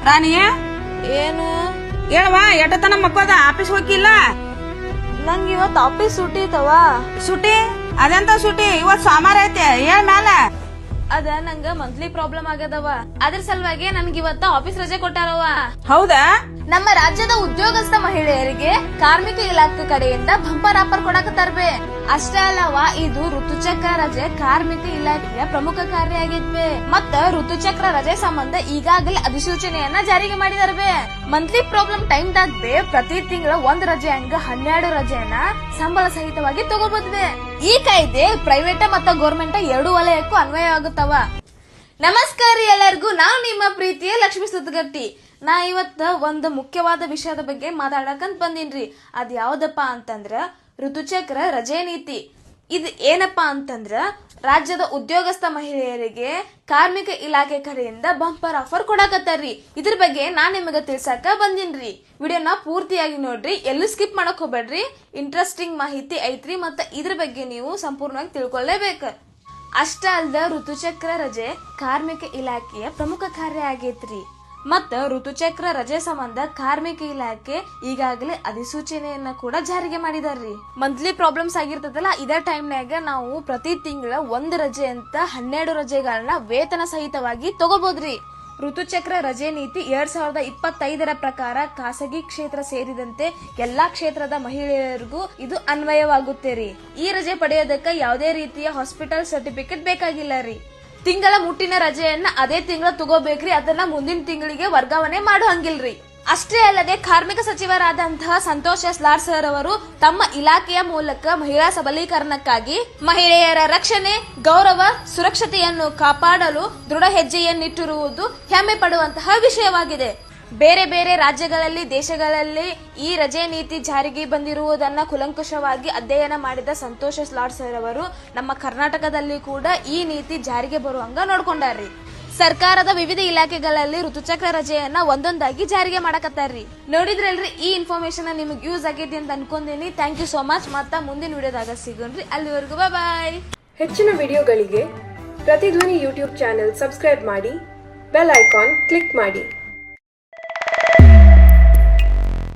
ರಾಣಿ ಏನು ಹೇಳವಾ ಎಷ್ಟತನ ಮಕ್ಕದ ಆಫೀಸ್ ಹೋಗಿಲ್ಲ? ನಂಗ್ ಇವತ್ ಆಫೀಸ್ ಸೂಟಿ ಐತವ. ಸುಟಿ ಅದೆಂತ ಸುಟಿ? ಇವತ್ ಸೋಮವಾರ ಐತೆ. ಹೇಳ್ ಮ್ಯಾಲ. ಅದ ನಂಗ ಮಂತ್ಲಿ ಪ್ರಾಬ್ಲಮ್ ಆಗ್ಯದವ, ಅದ್ರ ಸಲುವಾಗಿ ನನ್ಗ ಇವತ್ತ ಆಫೀಸ್ ರಜೆ ಕೊಟ್ಟಾರವ. ಹೌದಾ? ನಮ್ಮ ರಾಜ್ಯದ ಉದ್ಯೋಗಸ್ಥ ಮಹಿಳೆಯರಿಗೆ ಕಾರ್ಮಿಕ ಇಲಾಖೆ ಕಡೆಯಿಂದ ಬಂಪರ್ ಆಫರ್ ಕೊಡಕತ್ತಾರ್ಬೆ. ಅಷ್ಟೇ ಅಲ್ಲವ, ಇದು ಋತುಚಕ್ರ ರಜೆ ಕಾರ್ಮಿಕ ಇಲಾಖೆಯ ಪ್ರಮುಖ ಕಾರ್ಯ ಆಗಿದ್ವೆ. ಮತ್ತ ಋತುಚಕ್ರ ರಜೆ ಸಂಬಂಧ ಈಗಾಗಲೇ ಅಧಿಸೂಚನೆಯನ್ನ ಜಾರಿಗೆ ಮಾಡಿದಾರ್ಬೆ. ಮಂತ್ಲಿ ಪ್ರಾಬ್ಲಮ್ ಟೈಮ್ ದಾಗ್ಬೆ ಪ್ರತಿ ತಿಂಗಳ 1 ರಜೆ ಹಂಗ 12 ರಜೆಯನ್ನ ಸಂಬಳ ಸಹಿತವಾಗಿ ತಗೋಬಹುದ್ವೆ. ಈ ಕಾಯ್ದೆ ಪ್ರೈವೇಟ್ ಮತ್ತ ಗೌರ್ಮೆಂಟ್ 2 ವಲಯಕ್ಕೂ ಅನ್ವಯ ಆಗುತ್ತವ. ನಮಸ್ಕಾರ ಎಲ್ಲರಿಗೂ, ನಾನು ನಿಮ್ಮ ಪ್ರೀತಿಯ ಲಕ್ಷ್ಮೀ ಸುತ್ತಗಟ್ಟಿ. ನಾ ಇವತ್ತ ಒಂದು ಮುಖ್ಯವಾದ ವಿಷಯದ ಬಗ್ಗೆ ಮಾತಾಡಕಂತ ಬಂದಿನ್ರಿ. ಅದ್ ಯಾವ್ದಪ್ಪ ಅಂತಂದ್ರ ಋತುಚಕ್ರ ರಜೆ ನೀತಿ. ಇದು ಏನಪ್ಪಾ ಅಂತಂದ್ರ ರಾಜ್ಯದ ಉದ್ಯೋಗಸ್ಥ ಮಹಿಳೆಯರಿಗೆ ಕಾರ್ಮಿಕ ಇಲಾಖೆ ಕಡೆಯಿಂದ ಬಂಪರ್ ಆಫರ್ ಕೊಡಕತ್ತಾರ್ರಿ. ಇದ್ರ ಬಗ್ಗೆ ನಾನ್ ನಿಮಗ ತಿಳ್ಸಾಕ ಬಂದಿನ್ರಿ. ವಿಡಿಯೋನ ಪೂರ್ತಿಯಾಗಿ ನೋಡ್ರಿ, ಎಲ್ಲೂ ಸ್ಕಿಪ್ ಮಾಡಕ್ ಹೋಗ್ಬೇಡ್ರಿ. ಇಂಟ್ರೆಸ್ಟಿಂಗ್ ಮಾಹಿತಿ ಐತ್ರಿ, ಮತ್ತ ಇದ್ರ ಬಗ್ಗೆ ನೀವು ಸಂಪೂರ್ಣವಾಗಿ ತಿಳ್ಕೊಳ್ಳೇಬೇಕು. ಅಷ್ಟ ಅಲ್ದ ಋತುಚಕ್ರ ರಜೆ ಕಾರ್ಮಿಕ ಇಲಾಖೆಯ ಪ್ರಮುಖ ಕಾರ್ಯ ಆಗೇತ್ರಿ. ಮತ್ತ ಋತುಚಕ್ರ ರಜೆ ಸಂಬಂಧ ಕಾರ್ಮಿಕ ಇಲಾಖೆ ಈಗಾಗಲೇ ಅಧಿಸೂಚನೆಯನ್ನ ಕೂಡ ಜಾರಿಗೆ ಮಾಡಿದಾರ್ರಿ. ಮಂತ್ಲಿ ಪ್ರಾಬ್ಲಮ್ಸ್ ಆಗಿರ್ತದಲ್ಲ, ಇದೇ ಟೈಮ್ನಾಗ ನಾವು ಪ್ರತಿ ತಿಂಗಳ 1 ರಜೆ ಅಂತ 12 ರಜೆಗಳನ್ನ ವೇತನ ಸಹಿತವಾಗಿ ತಗೋಬಹುದ್ರಿ. ಋತುಚಕ್ರ ರಜೆ ನೀತಿ 2025ರ ಪ್ರಕಾರ ಖಾಸಗಿ ಕ್ಷೇತ್ರ ಸೇರಿದಂತೆ ಎಲ್ಲಾ ಕ್ಷೇತ್ರದ ಮಹಿಳೆಯರಿಗೂ ಇದು ಅನ್ವಯವಾಗುತ್ತೆ ರೀ. ಈ ರಜೆ ಪಡೆಯೋದಕ್ಕ ಯಾವುದೇ ರೀತಿಯ ಹಾಸ್ಪಿಟಲ್ ಸರ್ಟಿಫಿಕೇಟ್ ಬೇಕಾಗಿಲ್ಲ ರೀ. ತಿಂಗಳ ಮುಟ್ಟಿನ ರಜೆಯನ್ನ ಅದೇ ತಿಂಗಳ ತಗೋಬೇಕ್ರಿ, ಅದನ್ನ ಮುಂದಿನ ತಿಂಗಳಿಗೆ ವರ್ಗಾವಣೆ ಮಾಡೋ ಹಂಗಿಲ್ರಿ. ಅಷ್ಟೇ ಅಲ್ಲದೆ ಕಾರ್ಮಿಕ ಸಚಿವರಾದಂತಹ ಸಂತೋಷ್ ಲಾಡ್ ಸರ್ ಅವರು ತಮ್ಮ ಇಲಾಖೆಯ ಮೂಲಕ ಮಹಿಳಾ ಸಬಲೀಕರಣಕ್ಕಾಗಿ ಮಹಿಳೆಯರ ರಕ್ಷಣೆ, ಗೌರವ, ಸುರಕ್ಷತೆಯನ್ನು ಕಾಪಾಡಲು ದೃಢ ಹೆಜ್ಜೆಯನ್ನಿಟ್ಟಿರುವುದು ಹೆಮ್ಮೆ ಪಡುವಂತಹ ವಿಷಯವಾಗಿದೆ. ಬೇರೆ ಬೇರೆ ರಾಜ್ಯಗಳಲ್ಲಿ, ದೇಶಗಳಲ್ಲಿ ಈ ರಜೆ ನೀತಿ ಜಾರಿಗೆ ಬಂದಿರುವುದನ್ನ ಕುಲಂಕುಷವಾಗಿ ಅಧ್ಯಯನ ಮಾಡಿದ ಸಂತೋಷ್ ಲಾಡ್ ಸರ್ ಅವರು ನಮ್ಮ ಕರ್ನಾಟಕದಲ್ಲಿ ಕೂಡ ಈ ನೀತಿ ಜಾರಿಗೆ ಬರುವಂಗ ನೋಡ್ಕೊಂಡಾರ್ರಿ. ಸರ್ಕಾರದ ವಿವಿಧ ಇಲಾಖೆಗಳಲ್ಲಿ ಋತುಚಕ್ರ ರಜೆಯನ್ನ ಒಂದೊಂದಾಗಿ ಜಾರಿಗೆ ಮಾಡಕತ್ತಾರ್ರಿ. ನೋಡಿದ್ರಲ್ರಿ, ಈ ಇನ್ಫಾರ್ಮೇಶನ್ ನಿಮಗೆ ಯೂಸ್ ಆಗೈತಿ ಅಂತ ಅನ್ಕೊಂತೀನಿ. Thank you so much. ಮತ್ತ ಮುಂದಿನ ವಿಡಿಯೋದಾಗ ಸಿಗೋಣ್ರಿ. ಅಲ್ಲಿವರೆಗೂ ಬಾಯ್. ಹೆಚ್ಚಿನ ವಿಡಿಯೋಗಳಿಗೆ ಪ್ರತಿಧ್ವನಿ ಯೂಟ್ಯೂಬ್ ಚಾನೆಲ್ ಸಬ್ಸ್ಕ್ರೈಬ್ ಮಾಡಿ, ಬೆಲ್ ಐಕಾನ್ ಕ್ಲಿಕ್ ಮಾಡಿ.